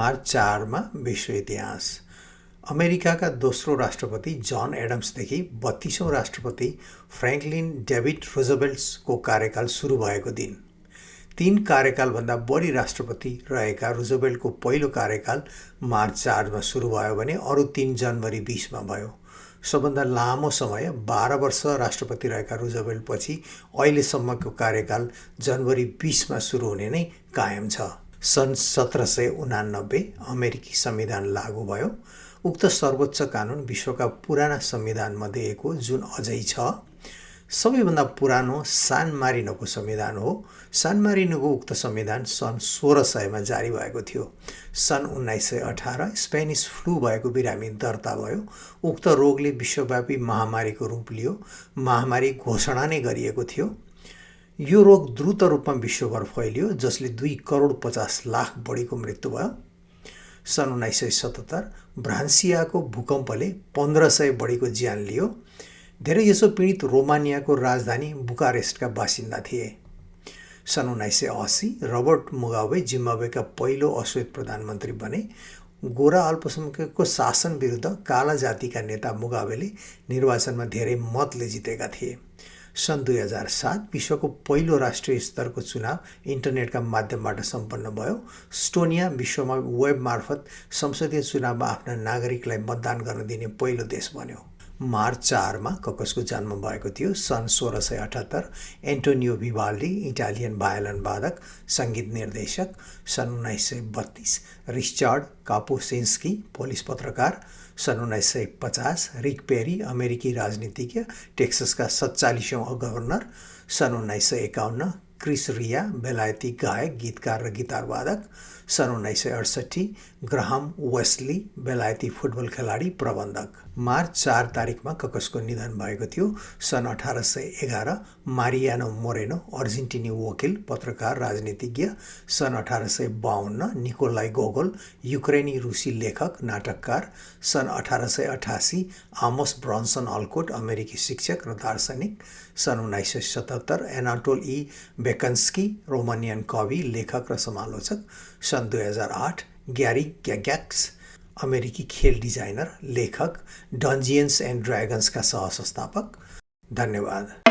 March 4 मा विश्व इतिहास। अमेरिकाका दोस्रो राष्ट्रपति जन एडम्सदेखि 32औं राष्ट्रपति फ्र्याङ्कलिन डेभिड रुजवेल्टको कार्यकाल सुरु भएको दिन। 3 कार्यकालभन्दा बढी राष्ट्रपति रहेका रुजवेल्टको पहिलो कार्यकाल मार्च 4 मा सुरु भयो भने अरू 3 जनवरी 20 मा भयो। सबभन्दा लामो समय 12 वर्ष राष्ट्रपति रहेका रुजवेल्टपछि अहिलेसम्मको कार्यकाल जनवरी 20 मा सुरु हुने नै कायम छ। सन् 1789 अमेरिकी संविधान लागू भयो। उक्त सर्वोच्च कानुन विश्वका पुराना संविधानमध्ये एक हो जुन अझै छ। सबैभन्दा पुरानो सान मारिनोको संविधान हो। सान मारिनोको उक्त संविधान सन् 1600 मा जारी भएको थियो। सन् 1918 स्पेनिस फ्लू भएको बिरामी दर्ता भयो। उक्त रोगले विश्वव्यापी महामारीको रूप लियो। महामारी घोषणा नै गरिएको थियो। यो रोग द्रुत रूपमा विश्वभर फैलियो जसले 2,50,00,000 बढीको मृत्यु भयो। सन् 1977 भ्रान्सियाको भूकम्पले 1500 बढीको ज्यान लियो। धेरैजसो पीडित रोमानियाको राजधानी बुकारेस्टका बासिन्दा थिए। सन् 1980 रबर्ट मुगाबे जिम्बाब्वेका पहिलो अश्वेत प्रधानमन्त्री बने। गोरा अल्पसंख्यकको शासन विरुद्ध काला जातिका नेता मुगाबेले निर्वाचनमा धेरै मतले जितेका थिए। सन् 2007 विश्वको पहिलो राष्ट्रिय स्तरको चुनाव इन्टरनेटका माध्यमबाट सम्पन्न भयो। स्टोनिया विश्वमा वेब मार्फत संसदीय चुनावमा आफ्ना नागरिकलाई मतदान गर्न दिने पहिलो देश बन्यो। मार्च 4 मा ककसको जन्म भएको थियो। सन् 1678 एन्टोनियो भिवाल्डी इटालियन भायोलिन वादक, सङ्गीत निर्देशक। सन् 1932 रिचर्ड कापुसिन्स्की पोलिस पत्रकार। सन् 1950 रिक पेरी अमेरिकी राजनीतिज्ञ, टेक्ससका 47औं गभर्नर। सन् 1951 क्रिस रिया बेलायती गायक, गीतकार र गिटार वादक। सन् 1968 ग्राहम वेस्ली बेलायती फुटबल खेलाडी, प्रबन्धक। मार्च 4 तारिकमा ककसको निधन भएको थियो। सन् 1811 मारियानो मोरेनो अर्जेन्टिनी वकिल, पत्रकार, राजनीतिज्ञ। सन् 1852 निकोलाई गोगोल युक्रेनी रुसी लेखक, नाटककार। सन् 1888 आमोस ब्रन्सन अल्कोट अमेरिकी शिक्षक र दार्शनिक। सन् 1977 एनाटोल ई बेकन्स्की रोमानियन कवि, लेखक र समालोचक। सन् 2008 ग्यारी ग्याग्याक्स अमेरिकी खेल डिजाइनर, लेखक, डन्जियन्स एन्ड ड्र्यागन्सका सहसंस्थापक। धन्यवाद।